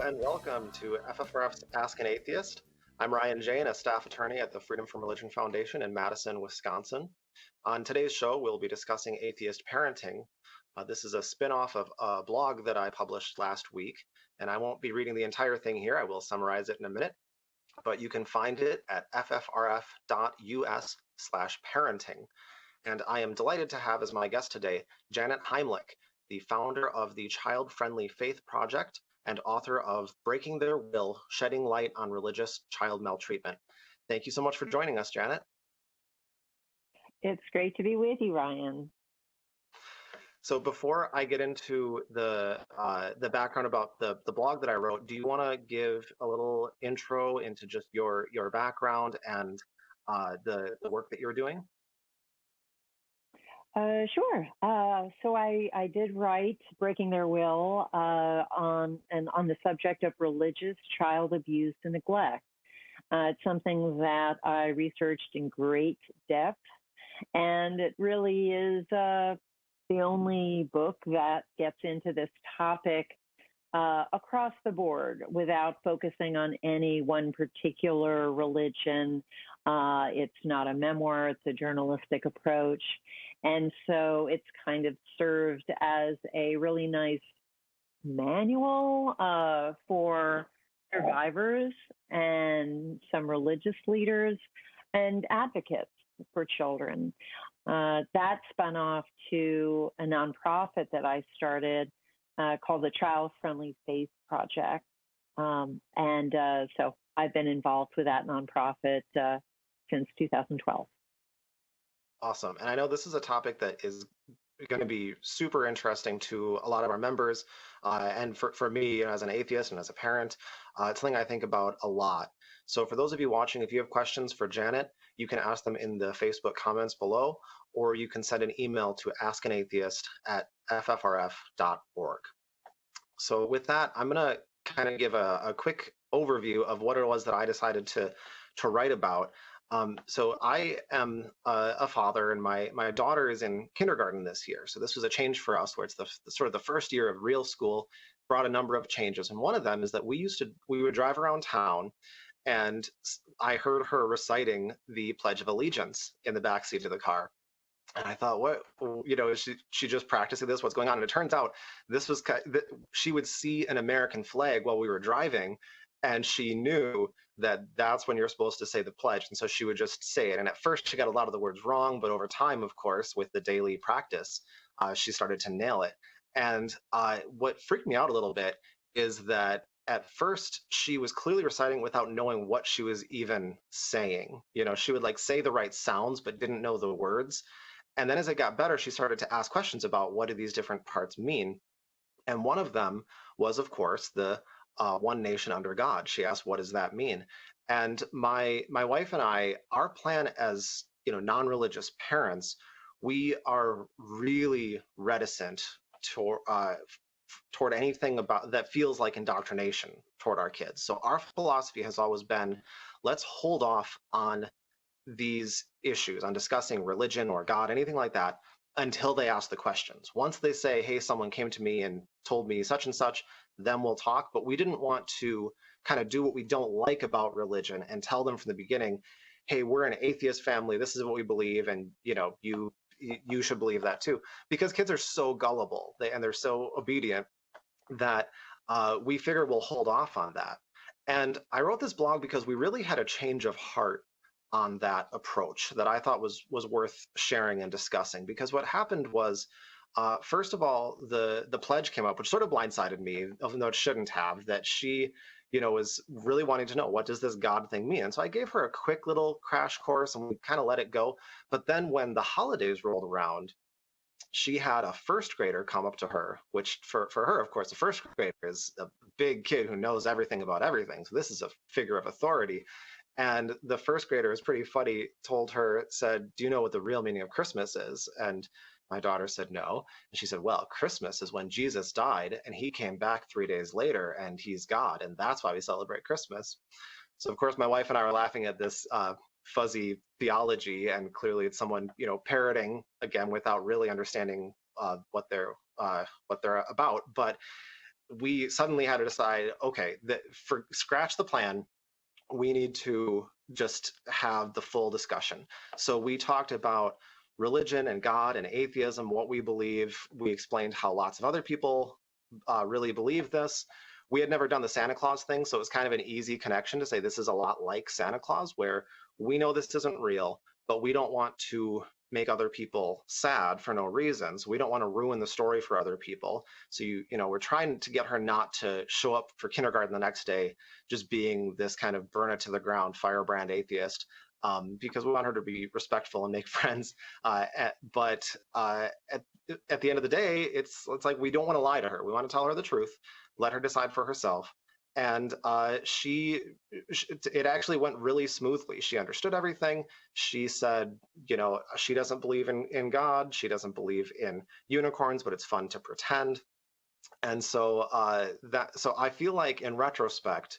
and welcome to FFRF's Ask an Atheist. I'm Ryan Jayne, a staff attorney at the Freedom from Religion Foundation in Madison, Wisconsin. On today's show, we'll be discussing Atheist Parenting. This is a spin-off of a blog that I published last week, and I won't be reading the entire thing here. I will summarize it in a minute, but you can find it at ffrf.us/parenting. And I am delighted to have as my guest today, Janet Heimlich, the founder of the Child Friendly Faith Project and author of Breaking Their Will, Shedding Light on Religious Child Maltreatment. Thank you so much for joining us, Janet. It's great to be with you, Ryan. So before I get into the background about the blog that I wrote, do you want to give a little intro into just your background and the work that you're doing? Sure. So I did write Breaking Their Will on the subject of religious child abuse and neglect. It's something that I researched in great depth, and it really is the only book that gets into this topic across the board without focusing on any one particular religion. It's not a memoir, it's a journalistic approach. And so it's kind of served as a really nice manual for survivors and some religious leaders and advocates for children. That spun off to a nonprofit that I started called the Child Friendly Faith Project. So I've been involved with that nonprofit since 2012. Awesome. And I know this is a topic that is going to be super interesting to a lot of our members. And for me, as an atheist and as a parent, it's something I think about a lot. So for those of you watching, if you have questions for Janet, you can ask them in the Facebook comments below, or you can send an email to askanatheist@ffrf.org. So with that, I'm going to kind of give a quick overview of what it was that I decided to write about. So I am a father, and my daughter is in kindergarten this year. So this was a change for us, where it's the sort of the first year of real school, brought a number of changes. And one of them is that we would drive around town, and I heard her reciting the Pledge of Allegiance in the backseat of the car. And I thought, what, is she just practicing this? What's going on? And it turns out she would see an American flag while we were driving, and she knew that that's when you're supposed to say the pledge. And so she would just say it. And at first she got a lot of the words wrong, but over time, of course, with the daily practice, she started to nail it. And what freaked me out a little bit is that at first she was clearly reciting without knowing what she was even saying. She would say the right sounds, but didn't know the words. And then as it got better, she started to ask questions about what do these different parts mean. And one of them was, of course, the one nation under God. She asked, what does that mean? And my wife and I, our plan as non-religious parents, we are really reticent toward anything about that feels like indoctrination toward our kids. So our philosophy has always been, let's hold off on these issues, on discussing religion or God, anything like that, until they ask the questions. Once they say, hey, someone came to me and told me such and such, then we'll talk. But we didn't want to kind of do what we don't like about religion and tell them from the beginning, hey, we're an atheist family, this is what we believe, and you should believe that too. Because kids are so gullible and they're so obedient that we figure we'll hold off on that. And I wrote this blog because we really had a change of heart on that approach that I thought was worth sharing and discussing. Because what happened was, first of all, the pledge came up, which sort of blindsided me, even though it shouldn't have, that she was really wanting to know, what does this God thing mean? And so I gave her a quick little crash course and we kind of let it go. But then when the holidays rolled around, she had a first grader come up to her, which for her, of course, the first grader is a big kid who knows everything about everything. So this is a figure of authority. And the first grader, is pretty funny, said, do you know what the real meaning of Christmas is? And my daughter said no. And she said, well, Christmas is when Jesus died and he came back 3 days later and he's God. And that's why we celebrate Christmas. So, of course, my wife and I were laughing at this fuzzy theology. And clearly it's someone, parroting, again, without really understanding what they're about. But we suddenly had to decide, okay, that for scratch the plan, we need to just have the full discussion. So we talked about religion and God and atheism, what we believe. We explained how lots of other people really believe this. We had never done the Santa Claus thing, so it was kind of an easy connection to say this is a lot like Santa Claus, where we know this isn't real, but we don't want to make other people sad for no reason. So we don't want to ruin the story for other people. So we're trying to get her not to show up for kindergarten the next day just being this kind of burn it to the ground firebrand atheist, because we want her to be respectful and make friends. But at the end of the day, it's like we don't want to lie to her. We want to tell her the truth, let her decide for herself. And it actually went really smoothly. She understood everything. She said, she doesn't believe in God. She doesn't believe in unicorns, but it's fun to pretend. And so so I feel like in retrospect,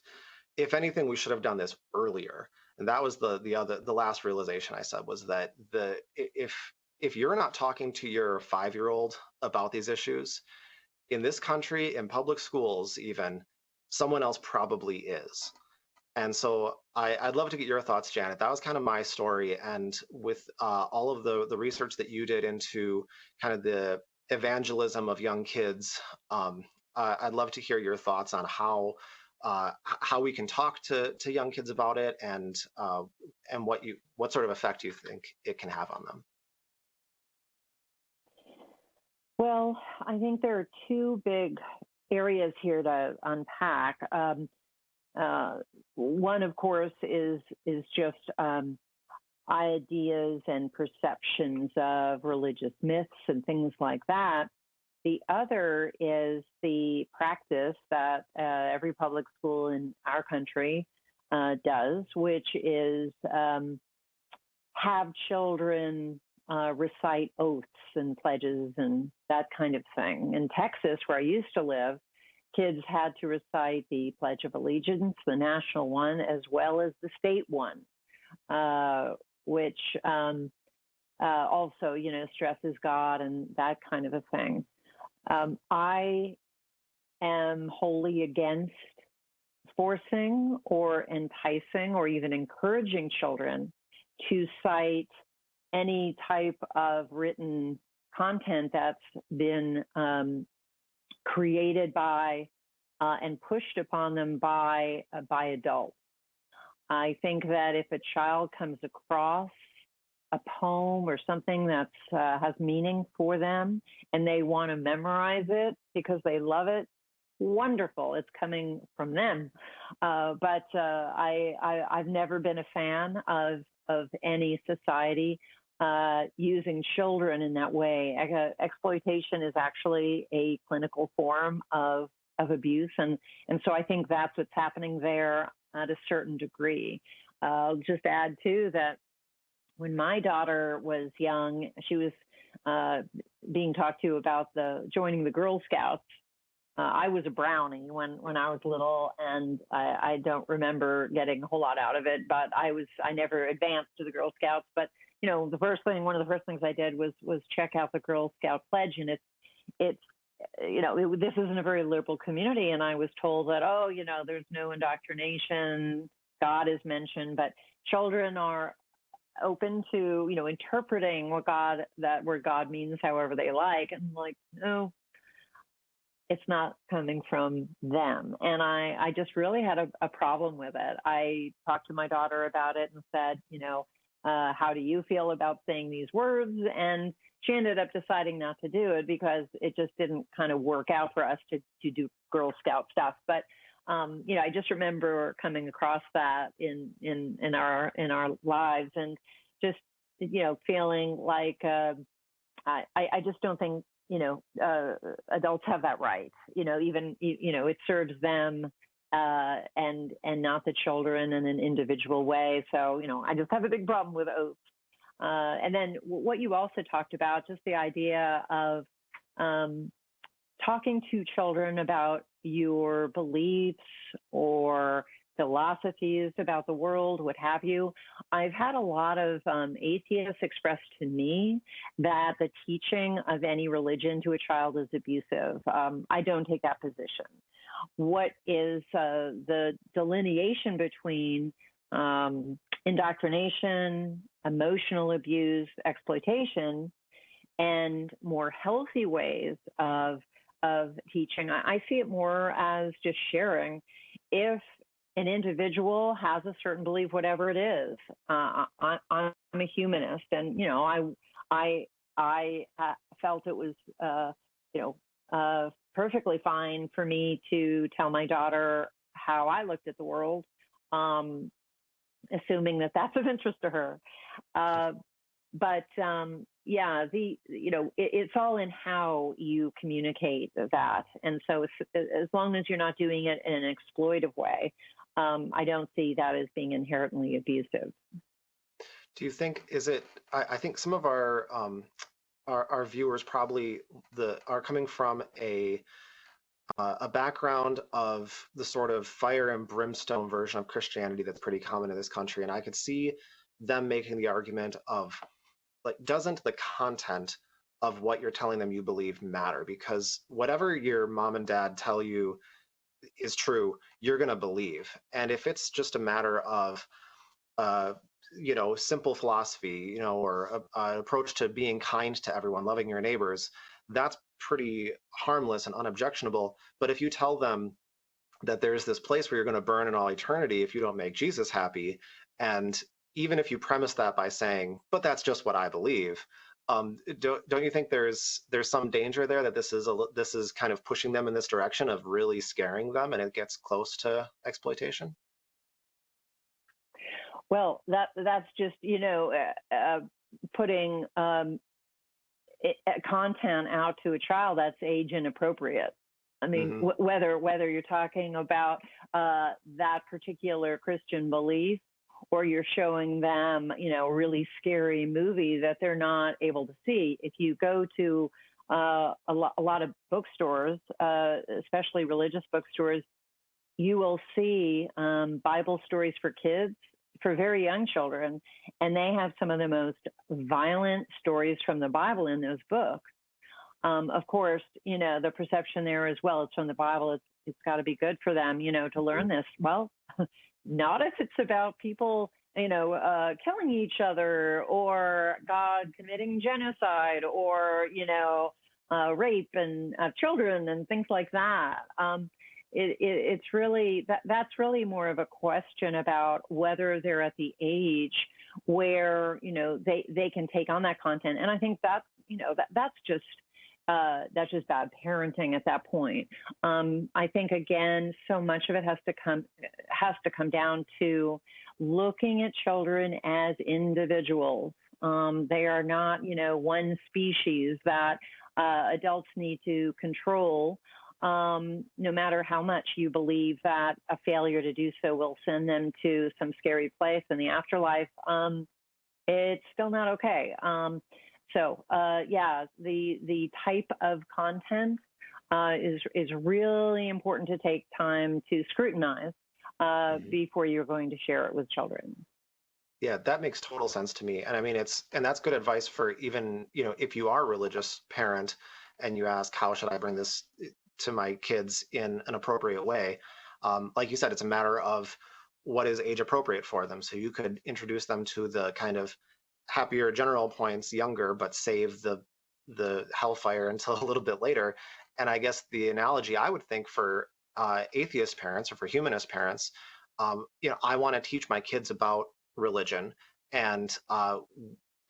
if anything, we should have done this earlier. And that was the last realization I said, was that if you're not talking to your 5-year-old about these issues in this country, in public schools even, someone else probably is. And so I'd love to get your thoughts, Janet. That was kind of my story. And with all of the research that you did into kind of the evangelism of young kids, I'd love to hear your thoughts on how we can talk to young kids about it, and what sort of effect you think it can have on them. Well, I think there are two big areas here to unpack. One, of course, is just ideas and perceptions of religious myths and things like that. The other is the practice that every public school in our country does, which is have children recite oaths and pledges and that kind of thing. In Texas, where I used to live, kids had to recite the Pledge of Allegiance, the national one, as well as the state one, which also, stresses God and that kind of a thing. I am wholly against forcing or enticing or even encouraging children to cite any type of written content that's been created by and pushed upon them by adults. I think that if a child comes across a poem or something that has meaning for them and they want to memorize it because they love it, wonderful, it's coming from them. But I've never been a fan of any society using children in that way. Exploitation is actually a clinical form of abuse, and so I think that's what's happening there at a certain degree. I'll just add too that when my daughter was young, she was being talked to about joining the Girl Scouts. I was a brownie when I was little, and I don't remember getting a whole lot out of it, but I never advanced to the Girl Scouts. But one of the first things I did was check out the Girl Scout pledge, and this isn't a very liberal community, and I was told that there's no indoctrination, God is mentioned, but children are open to interpreting where God means however they like, and I'm like, no, it's not coming from them. And I just really had a problem with it. I talked to my daughter about it and said, how do you feel about saying these words? And she ended up deciding not to do it because it just didn't kind of work out for us to do Girl Scout stuff. But I just remember coming across that in our lives, and just feeling like I just don't think adults have that right. Even it serves them and not the children in an individual way. So I just have a big problem with oaths. And then what you also talked about, just the idea of talking to children about your beliefs or philosophies about the world, what have you. I've had a lot of atheists express to me that the teaching of any religion to a child is abusive. I don't take that position. What is the delineation between indoctrination, emotional abuse, exploitation, and more healthy ways of teaching? I see it more as just sharing. If an individual has a certain belief, whatever it is, I'm a humanist, and I felt it was perfectly fine for me to tell my daughter how I looked at the world, assuming that that's of interest to her. It's all in how you communicate that. And so as long as you're not doing it in an exploitive way, I don't see that as being inherently abusive. Do you think, I think some of our viewers probably are coming from a background of the sort of fire and brimstone version of Christianity that's pretty common in this country. And I could see them making the argument of, like, doesn't the content of what you're telling them you believe matter? Because whatever your mom and dad tell you is true, you're going to believe. And if it's just a matter of, simple philosophy, or an approach to being kind to everyone, loving your neighbors, that's pretty harmless and unobjectionable. But if you tell them that there's this place where you're going to burn in all eternity if you don't make Jesus happy, and even if you premise that by saying, but that's just what I believe, don't you think there's some danger there that this is kind of pushing them in this direction of really scaring them, and it gets close to exploitation? Well, that's just putting content out to a child that's age inappropriate. I mean, whether you're talking about that particular Christian belief, or you're showing them, a really scary movie that they're not able to see. If you go to a lot of bookstores, especially religious bookstores, you will see Bible stories for kids, for very young children, and they have some of the most violent stories from the Bible in those books. Of course, the perception there as well, it's from the Bible, it's got to be good for them, to learn this. Well, not if it's about people, killing each other, or God committing genocide, or, rape and children and things like that. It's really, that's really more of a question about whether they're at the age where, they can take on that content. And I think that's just bad parenting at that point. I think, again, so much of it has to come down to looking at children as individuals. They are not, one species that adults need to control. No matter how much you believe that a failure to do so will send them to some scary place in the afterlife, it's still not okay. The type of content is really important to take time to scrutinize before you're going to share it with children. Yeah, that makes total sense to me. And I mean, that's good advice for even, if you are a religious parent and you ask, how should I bring this to my kids in an appropriate way? Like you said, it's a matter of what is age appropriate for them. So you could introduce them to the kind of happier general points younger, but save the hellfire until a little bit later. And I guess the analogy I would think for atheist parents or for humanist parents, I want to teach my kids about religion, and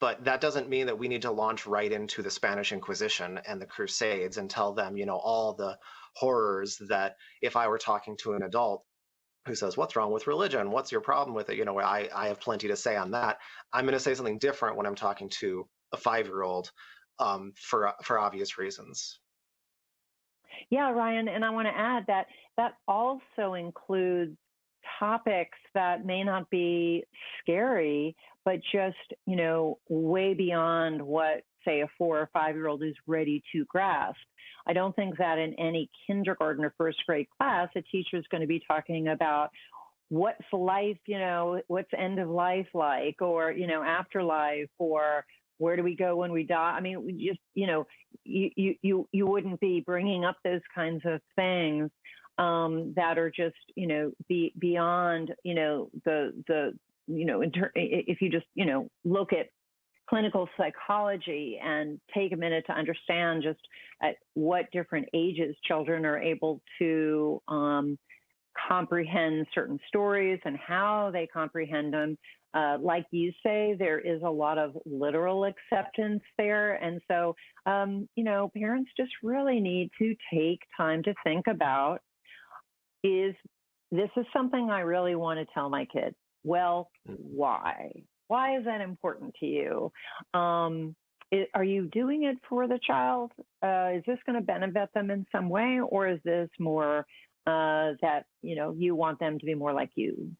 but that doesn't mean that we need to launch right into the Spanish Inquisition and the Crusades and tell them, all the horrors that if I were talking to an adult who says, what's wrong with religion? What's your problem with it? I have plenty to say on that. I'm going to say something different when I'm talking to a 5-year-old for obvious reasons. Yeah, Ryan, and I want to add that also includes topics that may not be scary, but just, way beyond what, say, a 4 or 5-year-old is ready to grasp. I don't think that in any kindergarten or first grade class, a teacher is going to be talking about what's life, what's end of life like, or, afterlife, or where do we go when we die? I mean, we just, you wouldn't be bringing up those kinds of things that are just, beyond, if you just, look at clinical psychology and take a minute to understand just at what different ages children are able to comprehend certain stories and how they comprehend them. Like you say, there is a lot of literal acceptance there. And so, parents just really need to take time to think about, is this is something I really want to tell my kid? Well, why? Why is that important to you? Are you doing it for the child? Is this going to benefit them in some way? Or is this more that, you want them to be more like you?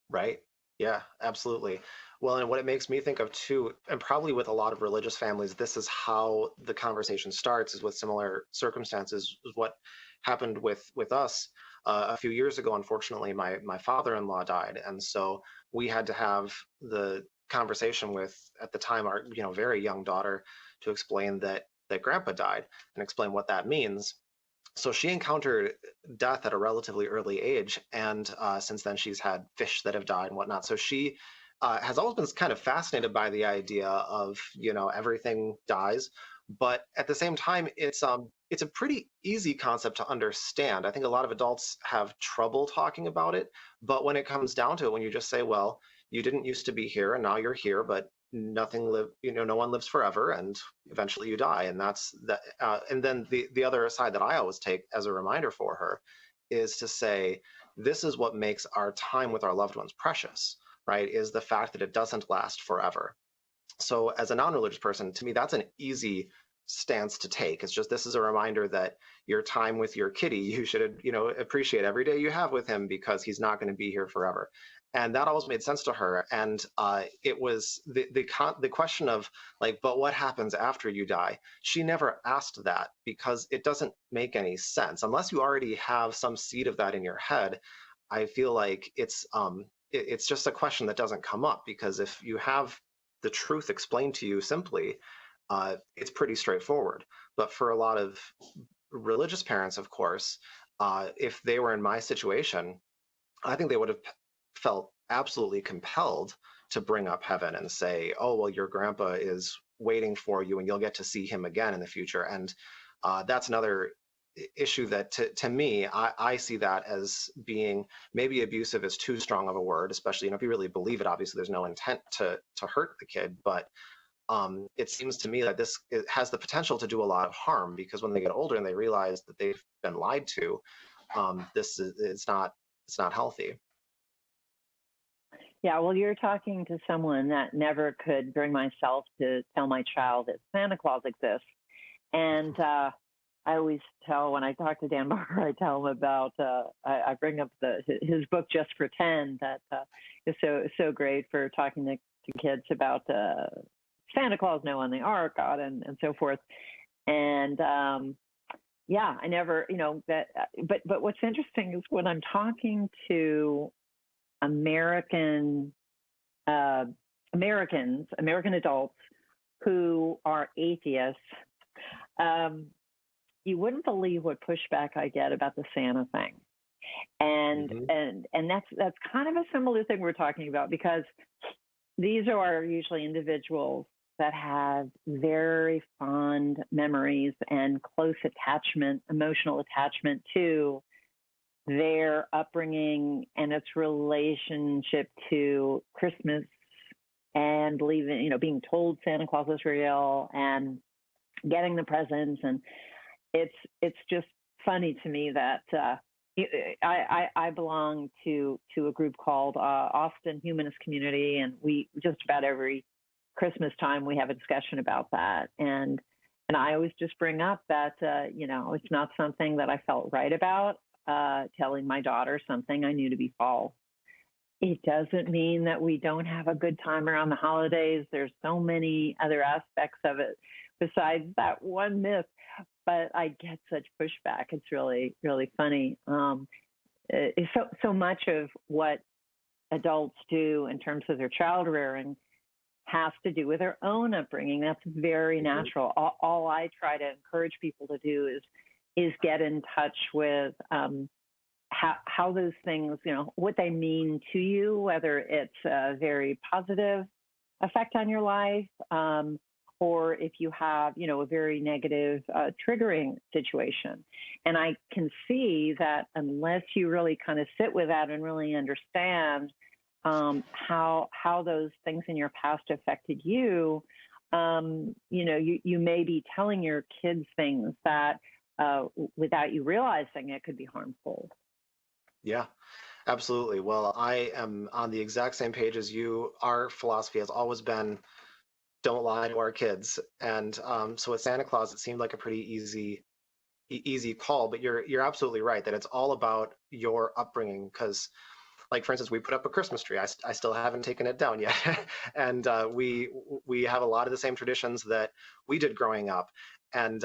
Right. Yeah, absolutely. Well, and what it makes me think of too, and probably with a lot of religious families, this is how the conversation starts, is with similar circumstances. Is what happened with us a few years ago. Unfortunately, my father-in-law died, and so we had to have the conversation with, at the time, our very young daughter, to explain that grandpa died and explain what that means. So she encountered death at a relatively early age, and since then she's had fish that have died and whatnot. So she has always been kind of fascinated by the idea of everything dies, but at the same time it's a pretty easy concept to understand. I think a lot of adults have trouble talking about it, but when it comes down to it, when you just say, well, you didn't used to be here and now you're here, but no one lives forever, and eventually you die, and that's that. And then the other side that I always take as a reminder for her is to say, this is what makes our time with our loved ones precious, right? Is the fact that it doesn't last forever. So as a non-religious person, to me, that's an easy stance to take. It's just, this is a reminder that your time with your kitty, you should appreciate every day you have with him, because he's not going to be here forever. And that always made sense to her. And it was the question of, like, but what happens after you die? She never asked that, because it doesn't make any sense unless you already have some seed of that in your head. I feel like it's just a question that doesn't come up, because if you have the truth explained to you simply, it's pretty straightforward. But for a lot of religious parents, of course, if they were in my situation, I think they would have felt absolutely compelled to bring up heaven and say, oh, well, your grandpa is waiting for you and you'll get to see him again in the future. And that's another issue that to me, I see that as being, maybe abusive is too strong of a word, especially if you really believe it. Obviously, there's no intent to hurt the kid, but it seems to me that it has the potential to do a lot of harm, because when they get older and they realize that they've been lied to, it's not healthy. Yeah, well, you're talking to someone that never could bring myself to tell my child that Santa Claus exists. And I always tell, when I talk to Dan Barker, I tell him about, I bring up his book, Just Pretend, that is so great for talking to kids about Santa Claus, Noah and the Ark, God, and so forth. And yeah, I never, that, but what's interesting is when I'm talking to American adults who are atheists, you wouldn't believe what pushback I get about the Santa thing. And that's kind of a similar thing we're talking about, because these are usually individuals that have very fond memories and close attachment, emotional attachment to their upbringing and its relationship to Christmas, and believing, being told Santa Claus is real and getting the presents. And it's just funny to me that I belong to a group called Austin Humanist Community, and we just about every Christmas time we have a discussion about that. And I always just bring up that it's not something that I felt right about, telling my daughter something I knew to be false. It doesn't mean that we don't have a good time around the holidays. There's so many other aspects of it besides that one myth, but I get such pushback. It's really, really funny. so much of what adults do in terms of their child rearing has to do with their own upbringing. That's very natural. All I try to encourage people to do is get in touch with how those things, what they mean to you, whether it's a very positive effect on your life, or if you have, a very negative triggering situation. And I can see that unless you really kind of sit with that and really understand how those things in your past affected you, you may be telling your kids things that without you realizing it could be harmful. Yeah, absolutely. Well, I am on the exact same page as you. Our philosophy has always been, don't lie to our kids. And so with Santa Claus, it seemed like a pretty easy call, but you're absolutely right that it's all about your upbringing. Because, like, for instance, we put up a Christmas tree. I still haven't taken it down yet. And we have a lot of the same traditions that we did growing up. And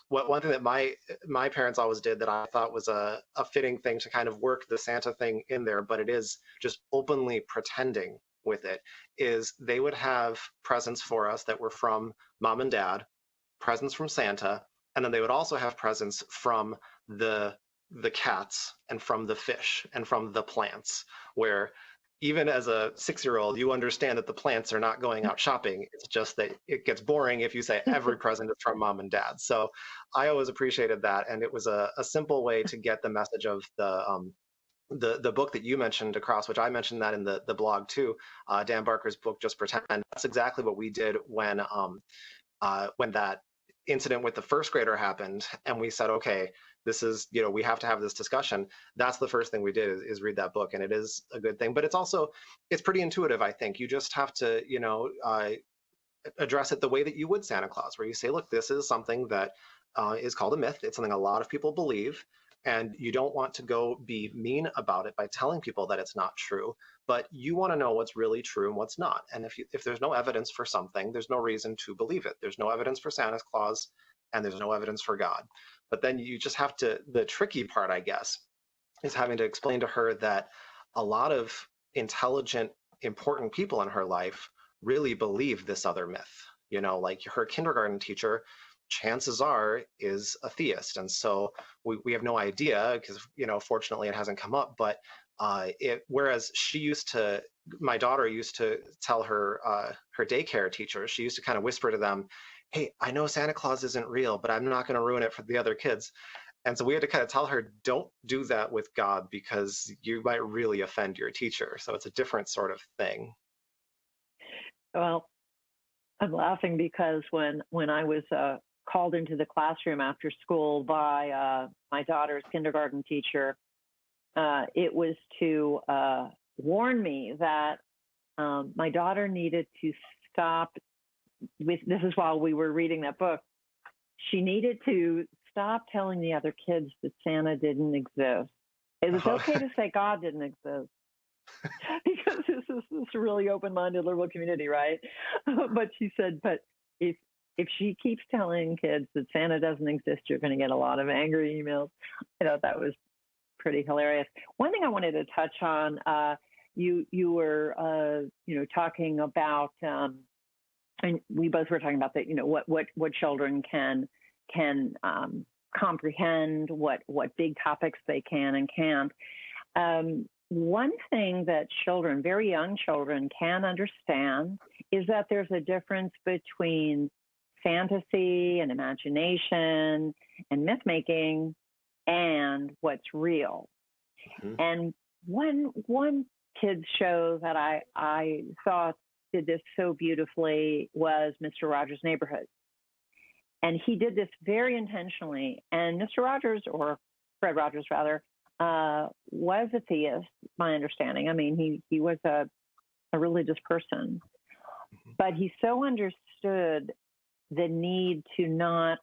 one thing that my parents always did that I thought was a fitting thing to kind of work the Santa thing in there, but it is just openly pretending with it, is they would have presents for us that were from mom and dad, presents from Santa, and then they would also have presents from the cats and from the fish and from the plants, where even as a 6-year-old, you understand that the plants are not going out shopping. It's just that it gets boring if you say every present is from mom and dad. So I always appreciated that. And it was a simple way to get the message of the book that you mentioned across, which I mentioned that in the blog too, Dan Barker's book, Just Pretend. That's exactly what we did when that incident with the first grader happened. And we said, okay, this is, we have to have this discussion. That's the first thing we did is read that book. And it is a good thing, but it's pretty intuitive. I think you just have to, address it the way that you would Santa Claus, where you say, look, this is something that is called a myth. It's something a lot of people believe. And you don't want to go be mean about it by telling people that it's not true, but you want to know what's really true and what's not. And if there's no evidence for something, there's no reason to believe it. There's no evidence for Santa Claus, and there's no evidence for God. But then you just have to, the tricky part, I guess, is having to explain to her that a lot of intelligent, important people in her life really believe this other myth. Like her kindergarten teacher, chances are, is a theist. And so we have no idea because, fortunately it hasn't come up, but whereas my daughter used to tell her daycare teacher, she used to kind of whisper to them, hey, I know Santa Claus isn't real, but I'm not going to ruin it for the other kids. And so we had to kind of tell her, don't do that with God because you might really offend your teacher. So it's a different sort of thing. Well, I'm laughing because when I was called into the classroom after school by my daughter's kindergarten teacher, it was to warn me that my daughter needed to stop. This is while we were reading that book. She needed to stop telling the other kids that Santa didn't exist. It was okay to say God didn't exist because this is this really open-minded liberal community, right? But she said, but if she keeps telling kids that Santa doesn't exist, you're going to get a lot of angry emails. That was pretty hilarious. One thing I wanted to touch on, you were talking about. And we both were talking about that, what children can comprehend, what big topics they can and can't. One thing that children, very young children, can understand is that there's a difference between fantasy and imagination and myth making and what's real. Mm-hmm. And one kids show that I thought did this so beautifully was Mr. Rogers' Neighborhood. And he did this very intentionally. And Mr. Rogers, or Fred Rogers rather, was a theist, my understanding. I mean, he was a religious person. But he so understood the need to not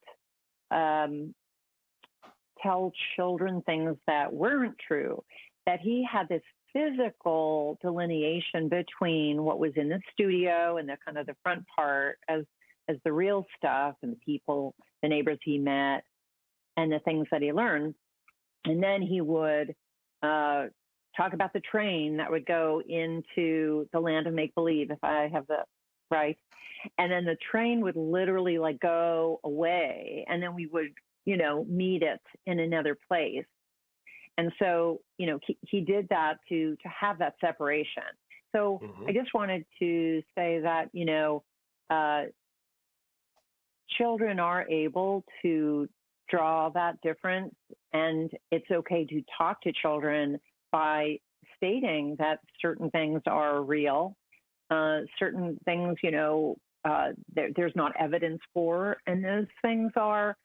tell children things that weren't true, that he had this physical delineation between what was in the studio and the kind of the front part as the real stuff and the people, the neighbors he met, and the things that he learned. And then he would talk about the train that would go into the land of make-believe, if I have the right. And then the train would literally like go away, and then we would, meet it in another place. And so, he did that to have that separation. So I just wanted to say that, children are able to draw that difference, and it's okay to talk to children by stating that certain things are real, certain things, there's not evidence for, and those things are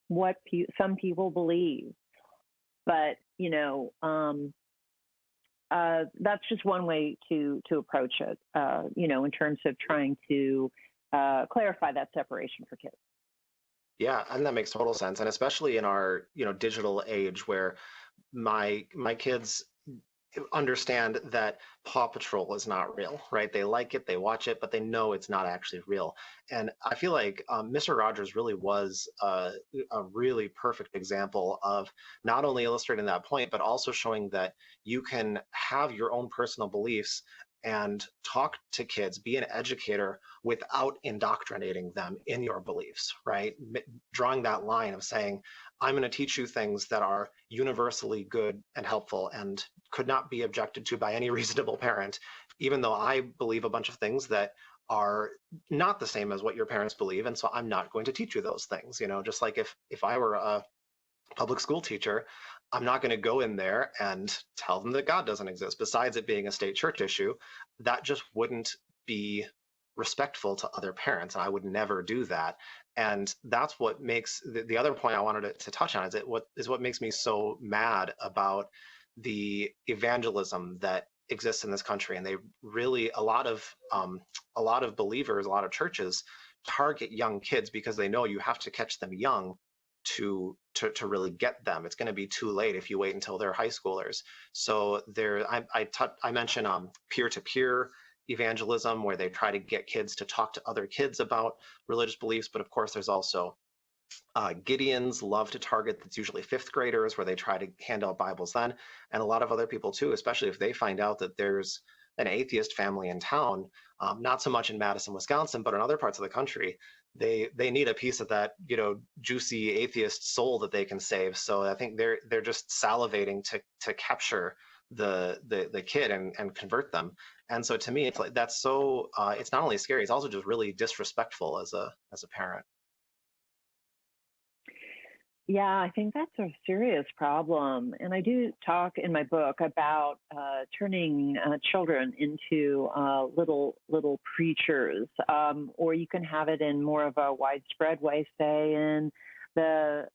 what some people believe. But, that's just one way to approach it, in terms of trying to clarify that separation for kids. Yeah, and that makes total sense. And especially in our, digital age where my kids understand that Paw Patrol is not real, right? They like it, they watch it, but they know it's not actually real. And I feel like Mr. Rogers really was a really perfect example of not only illustrating that point, but also showing that you can have your own personal beliefs and talk to kids, be an educator without indoctrinating them in your beliefs, right? Drawing that line of saying, I'm going to teach you things that are universally good and helpful and could not be objected to by any reasonable parent, even though I believe a bunch of things that are not the same as what your parents believe. And so I'm not going to teach you those things, just like if I were a public school teacher, I'm not going to go in there and tell them that God doesn't exist. Besides it being a state church issue, that just wouldn't be respectful to other parents. And I would never do that. And that's what makes the other point I wanted to touch on is what makes me so mad about the evangelism that exists in this country. And they really, a lot of believers, a lot of churches target young kids because they know you have to catch them young to really get them. It's going to be too late if you wait until they're high schoolers. So I mentioned peer-to-peer evangelism, where they try to get kids to talk to other kids about religious beliefs. But of course, there's also Gideons love to target, that's usually fifth graders, where they try to hand out Bibles then. And a lot of other people too, especially if they find out that there's an atheist family in town, not so much in Madison, Wisconsin, but in other parts of the country. They need a piece of that, juicy atheist soul that they can save. So I think they're just salivating to capture the kid and convert them. And so to me, it's like that's so it's not only scary, it's also just really disrespectful as a parent. Yeah, I think that's a serious problem. And I do talk in my book about turning children into little preachers, or you can have it in more of a widespread way, say in the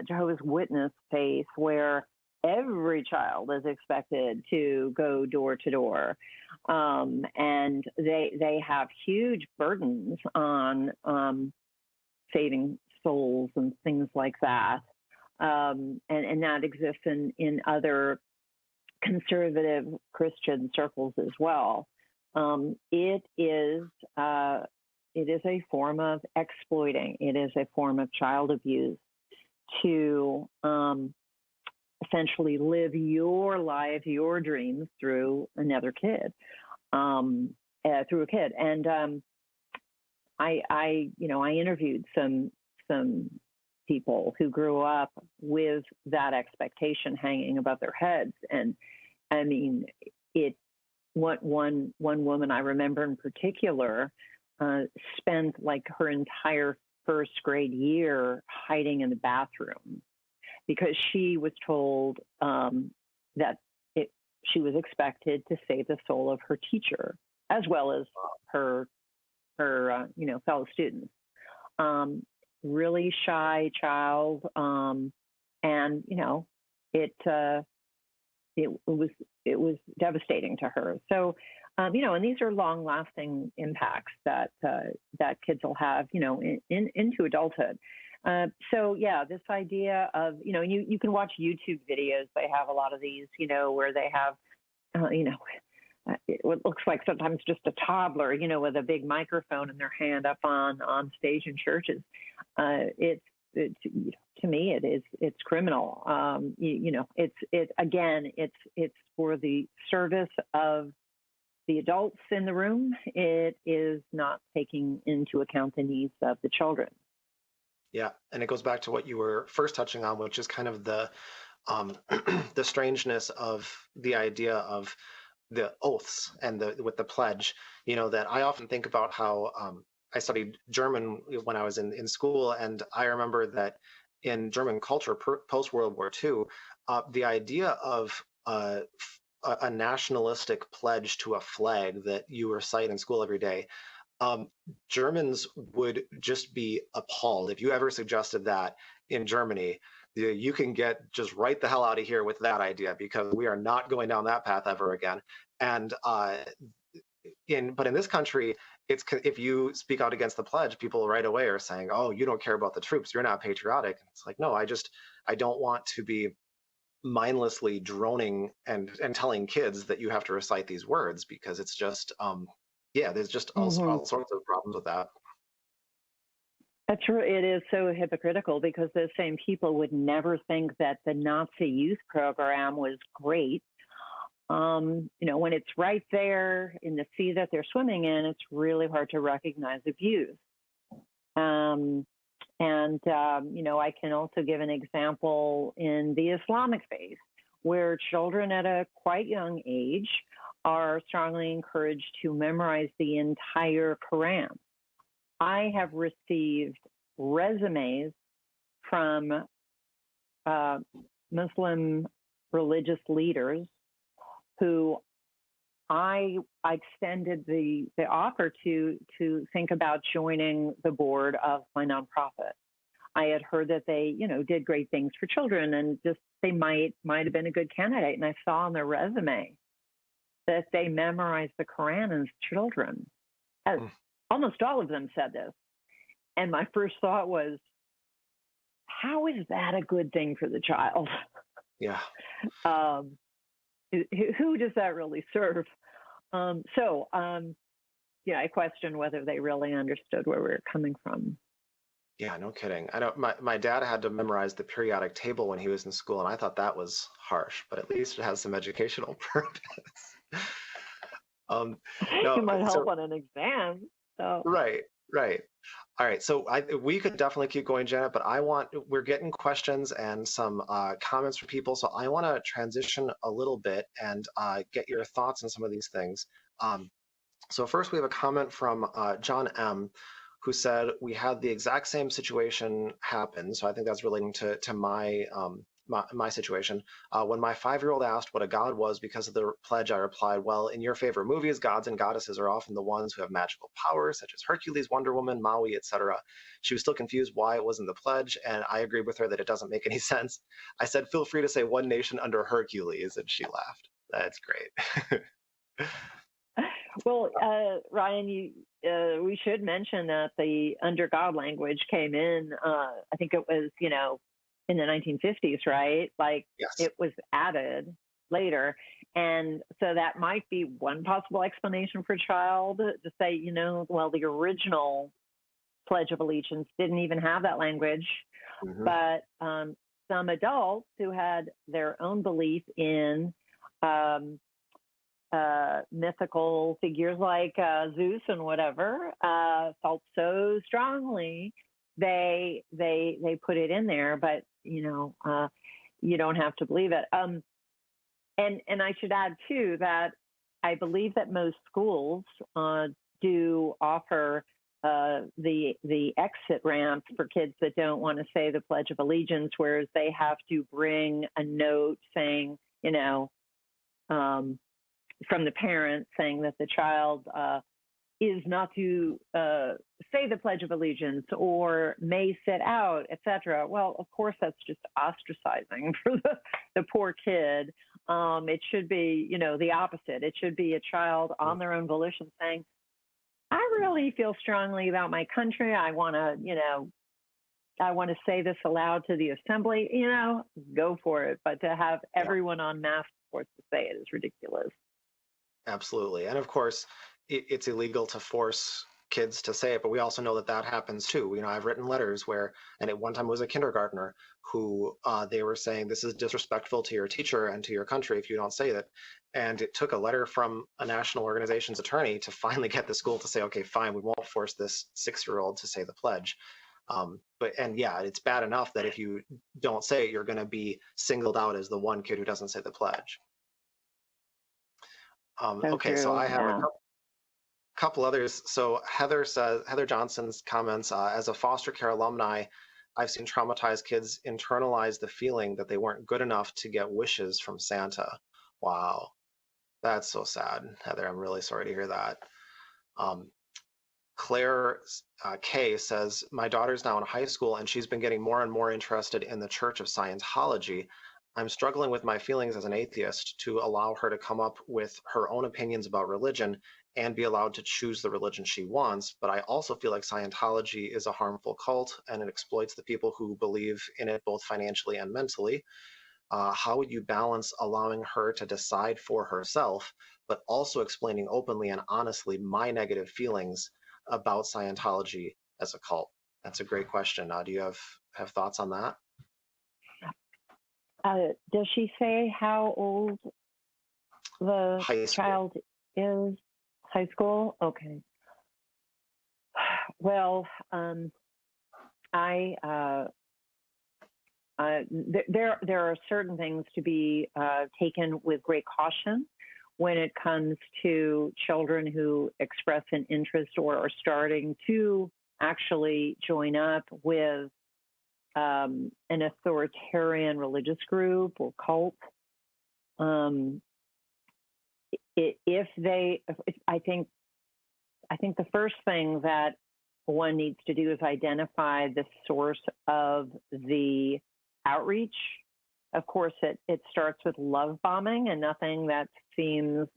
Jehovah's Witness faith, where every child is expected to go door to door. And they have huge burdens on saving souls and things like that. And that exists in other conservative Christian circles as well. It is a form of exploiting. It is a form of child abuse to essentially live your life, your dreams through another kid, through a kid. And I interviewed some people who grew up with that expectation hanging above their heads. And I mean, one woman I remember in particular spent like her entire first grade year hiding in the bathroom because she was told that she was expected to save the soul of her teacher as well as her fellow students. Really shy child, and it was devastating to her. So, and these are long-lasting impacts that kids will have, into adulthood. So yeah, this idea of you can watch YouTube videos. They have a lot of these, where they have, it looks like sometimes just a toddler, with a big microphone in their hand up on stage in churches. to me, it's criminal. It's for the service of the adults in the room. It is not taking into account the needs of the children. Yeah, and it goes back to what you were first touching on, which is kind of the the strangeness of the idea of the oaths and with the pledge. That I often think about how I studied German when I was in school, and I remember that in German culture post World War II, the idea of a nationalistic pledge to a flag that you recite in school every day, Germans would just be appalled if you ever suggested that in Germany. You can get just right the hell out of here with that idea, because we are not going down that path ever again. And but in this country, it's if you speak out against the pledge, people right away are saying, "Oh, you don't care about the troops. You're not patriotic." It's like, no, I don't want to be mindlessly droning and telling kids that you have to recite these words, because it's just there's just all sorts of problems with that. That's true. It is so hypocritical, because those same people would never think that the Nazi youth program was great. When it's right there in the sea that they're swimming in, it's really hard to recognize abuse. I can also give an example in the Islamic faith, where children at a quite young age are strongly encouraged to memorize the entire Quran. I have received resumes from Muslim religious leaders who I extended the offer to think about joining the board of my nonprofit. I had heard that they, did great things for children, and just they might have been a good candidate. And I saw on their resume that they memorized the Quran as children. Almost all of them said this. And my first thought was, how is that a good thing for the child? Yeah. Who does that really serve? I questioned whether they really understood where we were coming from. Yeah, no kidding. I know my dad had to memorize the periodic table when he was in school, and I thought that was harsh, but at least it has some educational purpose. It might help on an exam. So. Right. All right, so we could definitely keep going, Janet, but we're getting questions and some comments from people, so I want to transition a little bit and get your thoughts on some of these things. So first, we have a comment from John M., who said, we had the exact same situation happen. So I think that's relating to my situation. When my 5-year-old asked what a god was because of the pledge, I replied, well, in your favorite movies, gods and goddesses are often the ones who have magical powers, such as Hercules, Wonder Woman, Maui, etc. She was still confused why it wasn't the pledge, and I agreed with her that it doesn't make any sense. I said, feel free to say one nation under Hercules, and she laughed. That's great. Well, Ryan, we should mention that the under God language came in, I think it was, in the 1950s, right? Yes. It was added later. And so that might be one possible explanation for a child to say, well, the original Pledge of Allegiance didn't even have that language. Mm-hmm. But some adults who had their own belief in mythical figures like Zeus and whatever felt so strongly they put it in there, but you don't have to believe it. And I should add too that I believe that most schools do offer the exit ramp for kids that don't want to say the Pledge of Allegiance, whereas they have to bring a note saying, from the parent saying that the child is not to say the Pledge of Allegiance or may sit out, etc. Well, of course, that's just ostracizing for the poor kid. It should be, the opposite. It should be a child on their own volition saying, I really feel strongly about my country. I want to say this aloud to the assembly, go for it. But to have everyone on mass forced to say it is ridiculous. Absolutely. And of course, it's illegal to force kids to say it, but we also know that that happens too. You know, I've written letters where, and at one time it was a kindergartner who they were saying, this is disrespectful to your teacher and to your country if you don't say that. And it took a letter from a national organization's attorney to finally get the school to say, okay, fine, we won't force this 6-year-old to say the pledge. And yeah, it's bad enough that if you don't say it, you're going to be singled out as the one kid who doesn't say the pledge. Okay, so I have a couple others. So Heather Johnson's comments, as a foster care alumni, I've seen traumatized kids internalize the feeling that they weren't good enough to get wishes from Santa. Wow, that's so sad, Heather. I'm really sorry to hear that. Claire K says, my daughter's now in high school and she's been getting more and more interested in the Church of Scientology. I'm struggling with my feelings as an atheist to allow her to come up with her own opinions about religion and be allowed to choose the religion she wants. But I also feel like Scientology is a harmful cult and it exploits the people who believe in it both financially and mentally. How would you balance allowing her to decide for herself, but also explaining openly and honestly my negative feelings about Scientology as a cult? That's a great question. Do you have thoughts on that? Does she say how old the child is? High school? Okay. Well, there are certain things to be taken with great caution when it comes to children who express an interest or are starting to actually join up with an authoritarian religious group or cult. I think the first thing that one needs to do is identify the source of the outreach. Of course, it starts with love bombing and nothing that seems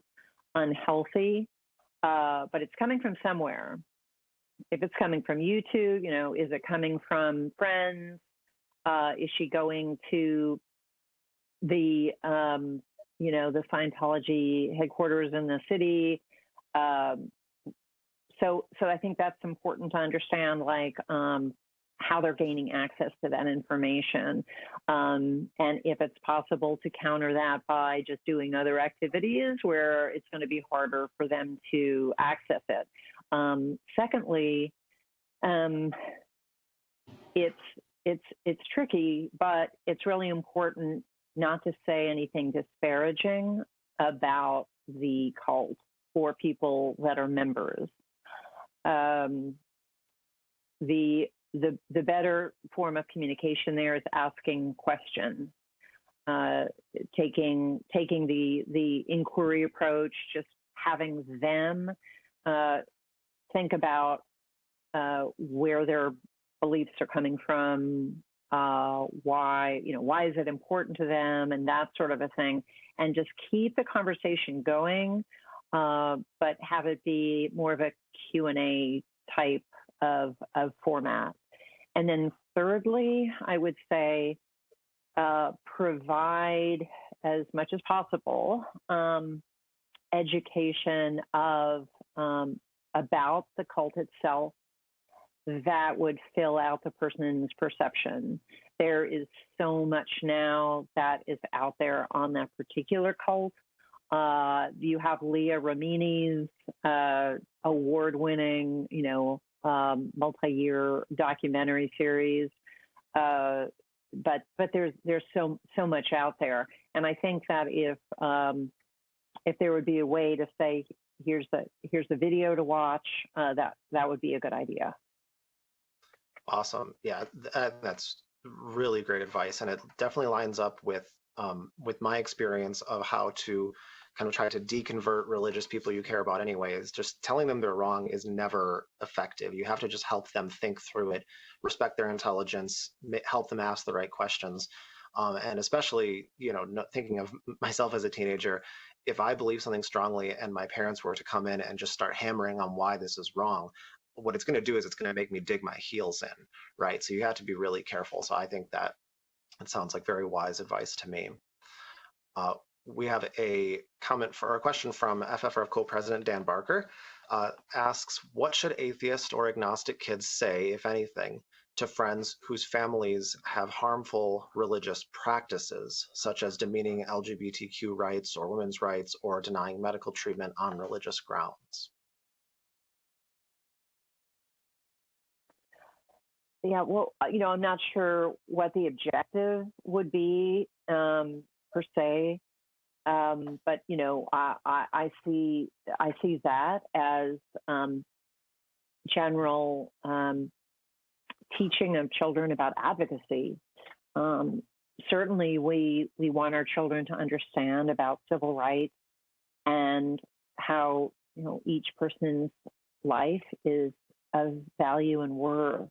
unhealthy, but it's coming from somewhere. If it's coming from YouTube, is it coming from friends? Is she going to the the Scientology headquarters in the city? So I think that's important to understand, how they're gaining access to that information. And if it's possible to counter that by just doing other activities where it's going to be harder for them to access it. Secondly, it's tricky, but it's really important not to say anything disparaging about the cult or people that are members. The better form of communication there is asking questions, taking the inquiry approach, just having them think about where their beliefs are coming from, why is it important to them, and that sort of a thing, and just keep the conversation going, but have it be more of a Q&A type of format. And then thirdly, I would say provide as much as possible education about the cult itself that would fill out the person's perception. There is so much now that is out there on that particular cult. You have Leah Remini's award-winning, multi-year documentary series, but there's so much out there, and I think that if there would be a way to say here's the video to watch, that would be a good idea. Awesome. Yeah, that's really great advice, and it definitely lines up with my experience of how to kind of try to deconvert religious people you care about anyways. Just telling them they're wrong is never effective. You have to just help them think through it, respect their intelligence, help them ask the right questions. And especially, thinking of myself as a teenager, if I believe something strongly and my parents were to come in and just start hammering on why this is wrong, what it's going to do is it's going to make me dig my heels in, right? So you have to be really careful. So I think that it sounds like very wise advice to me. We have a question from FFRF co-president Dan Barker. Asks, what should atheist or agnostic kids say, if anything, to friends whose families have harmful religious practices, such as demeaning LGBTQ rights or women's rights, or denying medical treatment on religious grounds? Yeah, well, I'm not sure what the objective would be per se, but I see that as general teaching of children about advocacy. Certainly, we want our children to understand about civil rights and how each person's life is of value and worth.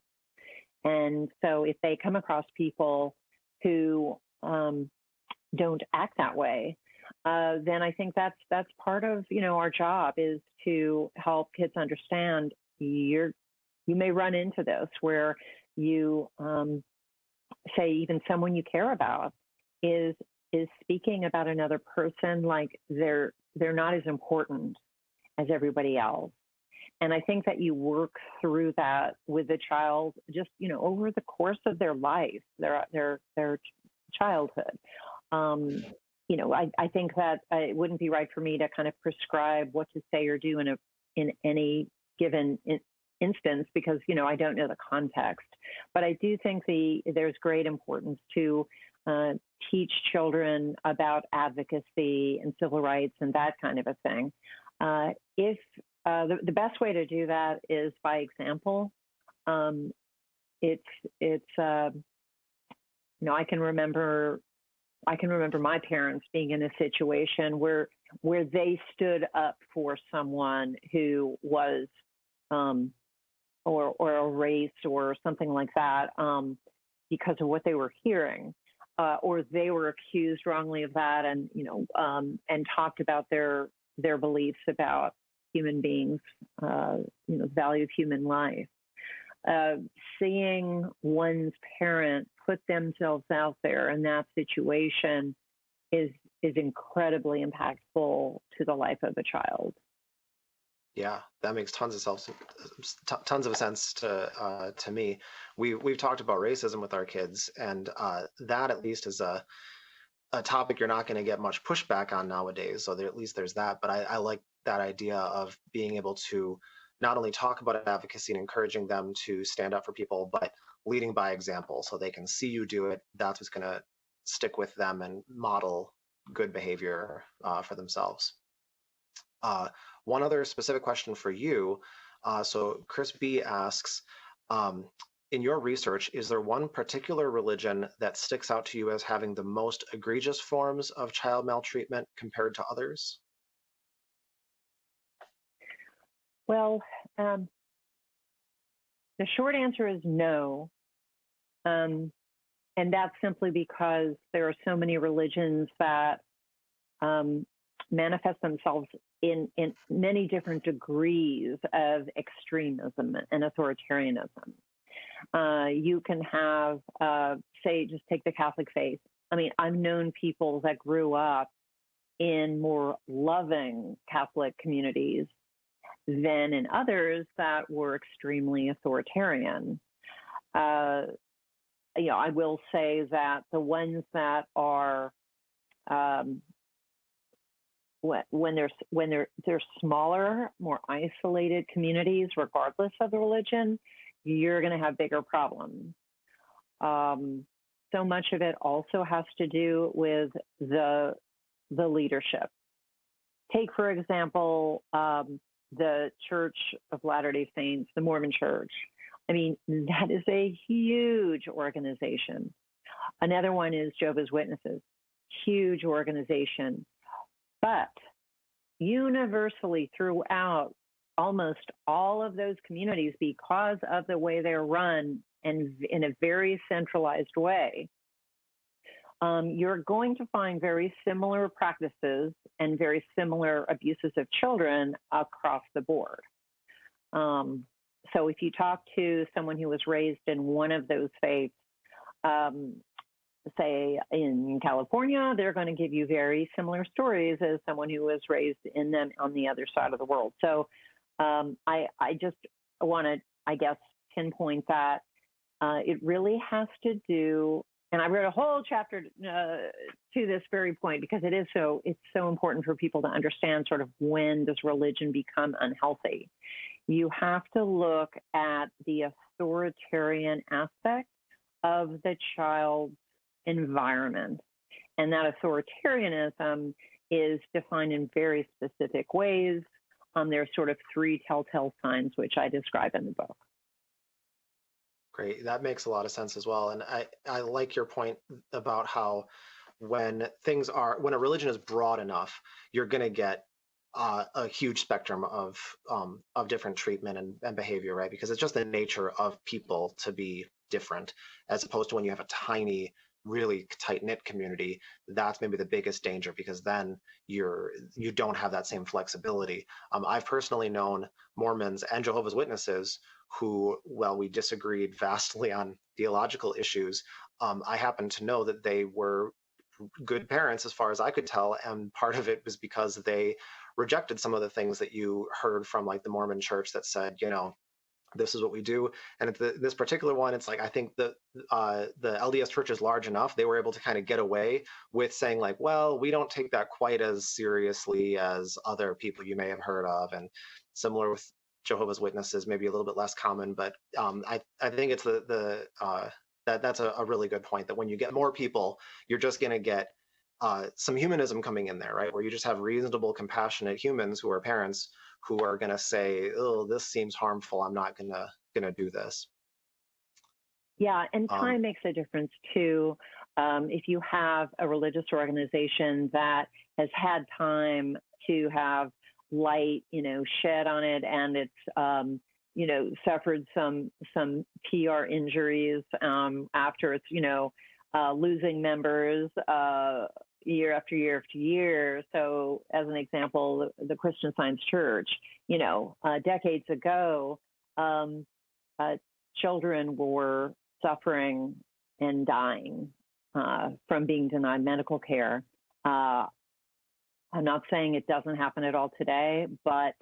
And so, if they come across people who don't act that way, then I think that's part of our job, is to help kids understand you may run into this where you say even someone you care about is speaking about another person like they're not as important as everybody else. And I think that you work through that with the child just over the course of their life, their childhood. I think that it wouldn't be right for me to kind of prescribe what to say or do in any given instance, because I don't know the context. But I do think there's great importance to teach children about advocacy and civil rights and that kind of a thing. If the best way to do that is by example. I can remember my parents being in a situation where they stood up for someone who was or a race or something like that because of what they were hearing, or they were accused wrongly of that, and talked about their beliefs about human beings, value of human life. Seeing one's parent put themselves out there in that situation is incredibly impactful to the life of a child. Yeah, that makes tons of sense to me. We've talked about racism with our kids, and that at least is a topic you're not going to get much pushback on nowadays. So at least there's that. But I like that idea of being able to not only talk about advocacy and encouraging them to stand up for people, but leading by example, so they can see you do it. That's what's going to stick with them and model good behavior for themselves. One other specific question for you. So Chris B asks, in your research, is there one particular religion that sticks out to you as having the most egregious forms of child maltreatment compared to others? Well, the short answer is no. And that's simply because there are so many religions that manifest themselves in many different degrees of extremism and authoritarianism. You can have, say, just take the Catholic faith. I mean, I've known people that grew up in more loving Catholic communities than in others that were extremely authoritarian. I will say that the ones that are when they're smaller, more isolated communities, regardless of the religion, you're going to have bigger problems. So much of it also has to do with the leadership. Take, for example, the Church of Latter-day Saints, the Mormon Church. I mean, that is a huge organization. Another one is Jehovah's Witnesses, huge organization. But universally throughout almost all of those communities, because of the way they're run and in a very centralized way, you're going to find very similar practices and very similar abuses of children across the board. So if you talk to someone who was raised in one of those faiths, say in California, they're going to give you very similar stories as someone who was raised in them on the other side of the world. So I just want to, I guess, pinpoint that it really has to do, and I wrote a whole chapter to this very point because it's so important for people to understand sort of when does religion become unhealthy. You have to look at the authoritarian aspect of the child's environment. And that authoritarianism is defined in very specific ways. There's sort of 3 telltale signs, which I describe in the book. Great. That makes a lot of sense as well. And I like your point about how when a religion is broad enough, you're going to get a huge spectrum of different treatment and behavior, right? Because it's just the nature of people to be different, as opposed to when you have a tiny, really tight-knit community. That's maybe the biggest danger, because then you don't have that same flexibility. I've personally known Mormons and Jehovah's Witnesses who, while we disagreed vastly on theological issues, I happen to know that they were good parents as far as I could tell, and part of it was because they rejected some of the things that you heard from like the Mormon church that said, this is what we do. And this particular one, it's like, I think the LDS church is large enough, they were able to kind of get away with saying like, well, we don't take that quite as seriously as other people you may have heard of. And similar with Jehovah's Witnesses, maybe a little bit less common, but I think it's that's a really good point, that when you get more people, you're just going to get some humanism coming in there, right? Where you just have reasonable, compassionate humans who are parents who are going to say, oh, this seems harmful, I'm not going to do this. Yeah, and time makes a difference too. If you have a religious organization that has had time to have light, shed on it, and it's suffered some PR injuries after it's losing members year after year after year. So, as an example, the Christian Science Church, decades ago, children were suffering and dying from being denied medical care. I'm not saying it doesn't happen at all today, but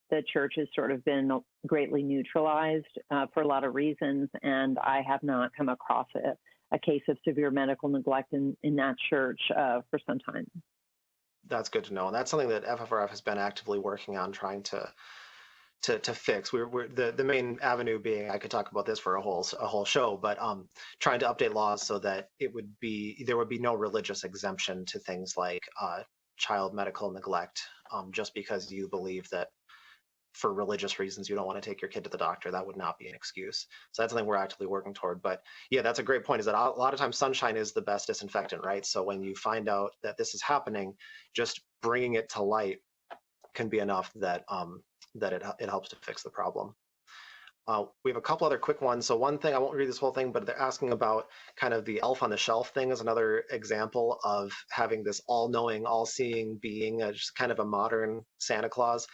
the church has sort of been greatly neutralized for a lot of reasons, and I have not come across a case of severe medical neglect in that church for some time. That's good to know, and that's something that FFRF has been actively working on, trying to fix. We're the main avenue being, I could talk about this for a whole show, but trying to update laws so that there would be no religious exemption to things like child medical neglect, just because you believe that for religious reasons you don't want to take your kid to the doctor. That would not be an excuse. So that's something we're actively working toward. But yeah, that's a great point, is that a lot of times sunshine is the best disinfectant, right? So when you find out that this is happening, just bringing it to light can be enough that it helps to fix the problem. We have a couple other quick ones. So one thing, I won't read this whole thing, but they're asking about kind of the elf on the shelf thing is another example of having this all-knowing, all-seeing being, just kind of a modern Santa Claus.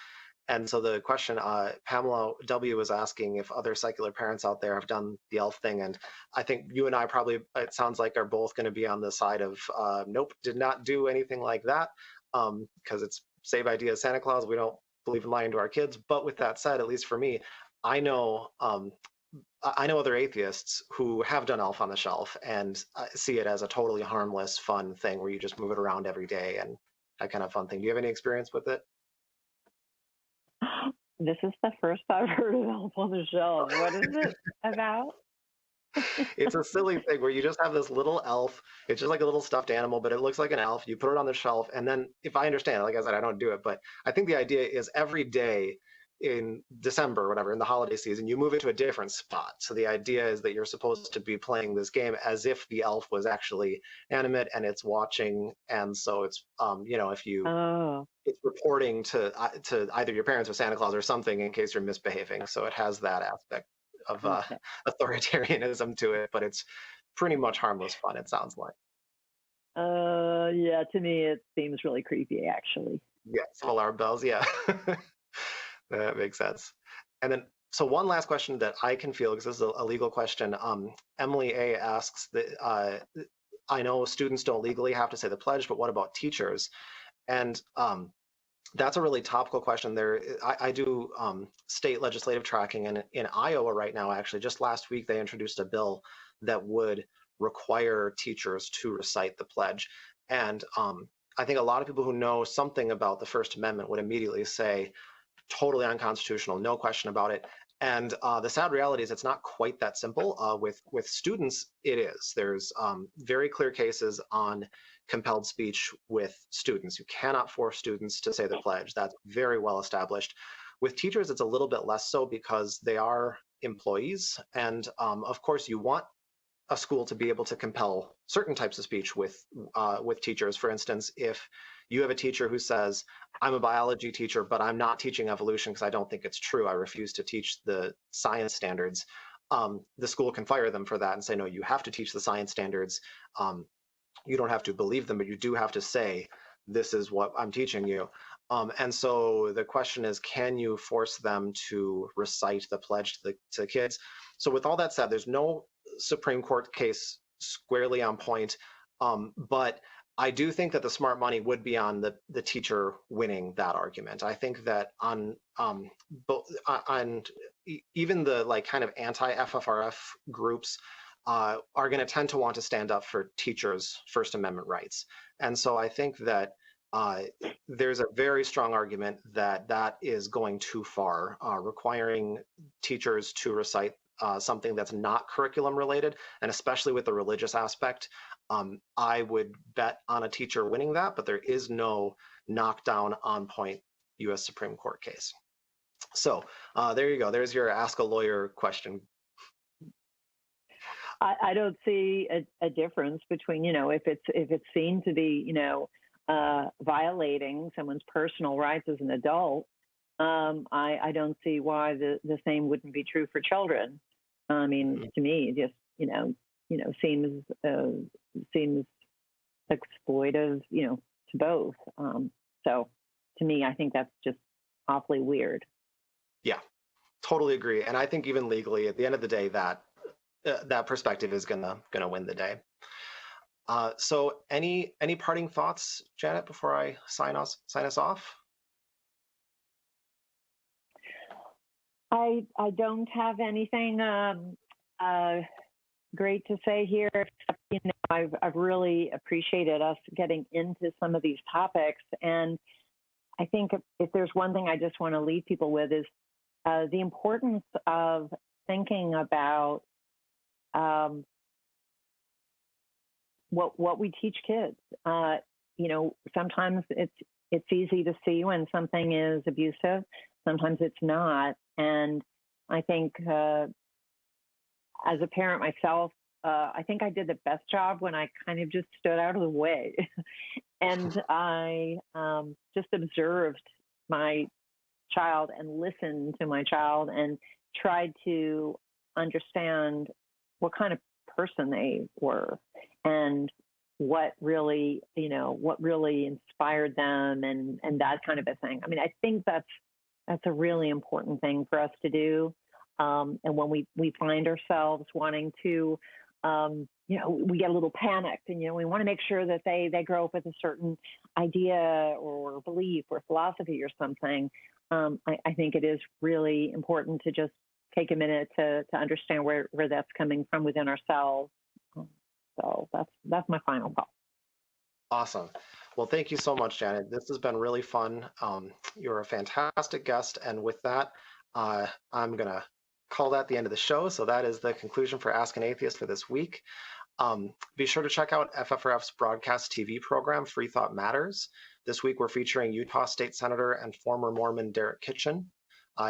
And so the question, Pamela W. was asking if other secular parents out there have done the elf thing. And I think you and I probably, it sounds like, are both going to be on the side of, nope, did not do anything like that, because it's same idea as Santa Claus. We don't believe in lying to our kids. But with that said, at least for me, I know other atheists who have done elf on the shelf and see it as a totally harmless, fun thing where you just move it around every day and that kind of fun thing. Do you have any experience with it? This is the first I've heard of elf on the shelf. What is it about? It's a silly thing where you just have this little elf. It's just like a little stuffed animal, but it looks like an elf. You put it on the shelf, and then, if I understand, like I said, I don't do it, but I think the idea is every day in December or whatever, in the holiday season, you move it to a different spot. So the idea is that you're supposed to be playing this game as if the elf was actually animate and it's watching. And so it's, if you, it's reporting to either your parents or Santa Claus or something in case you're misbehaving. So it has that aspect of authoritarianism to it, but it's pretty much harmless fun, it sounds like. Yeah, to me, it seems really creepy, actually. Yeah, some alarm bells, yeah. That makes sense. And then So one last question that I can feel, because this is a legal question. Emily A asks that I know students don't legally have to say the pledge, but what about teachers? And that's a really topical question. I do state legislative tracking, and in Iowa right now, actually, just last week they introduced a bill that would require teachers to recite the pledge. And I think a lot of people who know something about the First Amendment would immediately say, totally unconstitutional, no question about it. And the sad reality is it's not quite that simple. With students, it is. There's very clear cases on compelled speech with students. You cannot force students to say the pledge. That's very well established. With teachers, it's a little bit less so because they are employees. And of course, you want a school to be able to compel certain types of speech with teachers. For instance, if you have a teacher who says, I'm a biology teacher, but I'm not teaching evolution because I don't think it's true. I refuse to teach the science standards. The school can fire them for that and say, no, you have to teach the science standards. You don't have to believe them, but you do have to say, this is what I'm teaching you. And so the question is, can you force them to recite the pledge to the kids? So with all that said, there's no Supreme Court case squarely on point, but I do think that the smart money would be on the teacher winning that argument. I think that on even the like kind of anti-FFRF groups are going to tend to want to stand up for teachers' First Amendment rights. And so I think that there's a very strong argument that that is going too far, requiring teachers to recite something that's not curriculum related, and especially with the religious aspect. I would bet on a teacher winning that, but there is no knockdown on point U.S. Supreme Court case. So there you go. There's your Ask a Lawyer question. I don't see a difference between, if it's seen to be, violating someone's personal rights as an adult. I don't see why the same wouldn't be true for children. I mean, to me, it just seems exploitive, to both. So to me, I think that's just awfully weird. Yeah, totally agree. And I think even legally, at the end of the day, that perspective is gonna win the day. So any parting thoughts, Janet, before I sign us off? I don't have anything great to say here, except I've really appreciated us getting into some of these topics, and I think if there's one thing I just want to leave people with is the importance of thinking about what we teach kids. Sometimes it's easy to see when something is abusive. Sometimes it's not. And I think as a parent myself, I think I did the best job when I kind of just stood out of the way and I just observed my child and listened to my child and tried to understand what kind of person they were and what really inspired them and that kind of a thing. I mean, I think that's a really important thing for us to do. And when we find ourselves wanting to, we get a little panicked and, we want to make sure that they grow up with a certain idea or belief or philosophy or something. I think it is really important to just take a minute to understand where that's coming from within ourselves. So that's my final thought. Awesome. Well, thank you so much, Janet. This has been really fun. You're a fantastic guest. And with that, I'm going to call that the end of the show. So that is the conclusion for Ask an Atheist for this week. Be sure to check out FFRF's broadcast TV program, Free Thought Matters. This week, we're featuring Utah State Senator and former Mormon Derek Kitchen.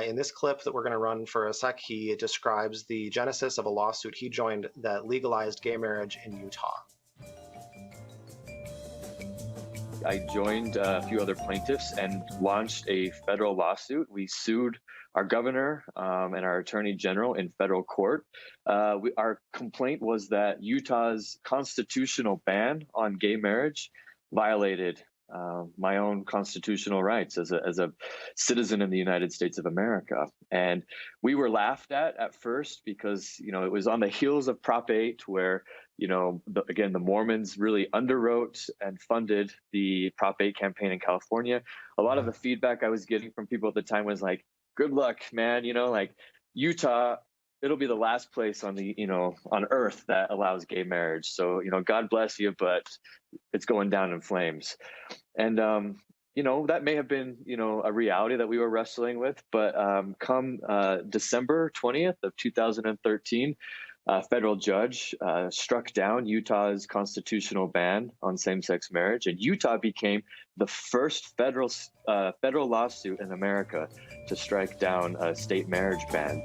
In this clip that we're going to run for a sec, he describes the genesis of a lawsuit he joined that legalized gay marriage in Utah. I joined a few other plaintiffs and launched a federal lawsuit. We sued our governor and our attorney general in federal court. Our complaint was that Utah's constitutional ban on gay marriage violated my own constitutional rights as a citizen in the United States of America. And we were laughed at first because, it was on the heels of Prop 8 where, again, the Mormons really underwrote and funded the Prop 8 campaign in California. A lot of the feedback I was getting from people at the time was like, good luck, man, like Utah, it'll be the last place on the, on earth that allows gay marriage. So, God bless you, but it's going down in flames. And, that may have been, a reality that we were wrestling with. But come December 20th of 2013, a federal judge struck down Utah's constitutional ban on same-sex marriage, and Utah became the first federal lawsuit in America to strike down a state marriage ban.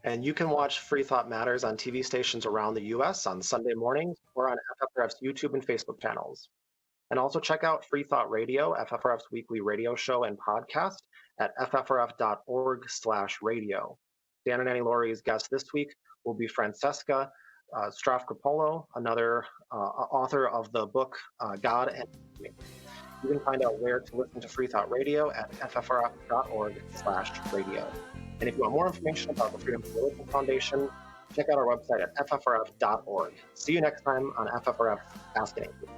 And you can watch Free Thought Matters on TV stations around the U.S. on Sunday mornings or on FFRF's YouTube and Facebook channels. And also check out Free Thought Radio, FFRF's weekly radio show and podcast at ffrf.org/radio. Dan and Annie Laurie's guest this week will be Francesca Strafkopolo, another author of the book God and Me. You can find out where to listen to Free Thought Radio at ffrf.org/radio. And if you want more information about the Freedom of Religion Foundation, check out our website at ffrf.org. See you next time on FFRF Ask an Atheist.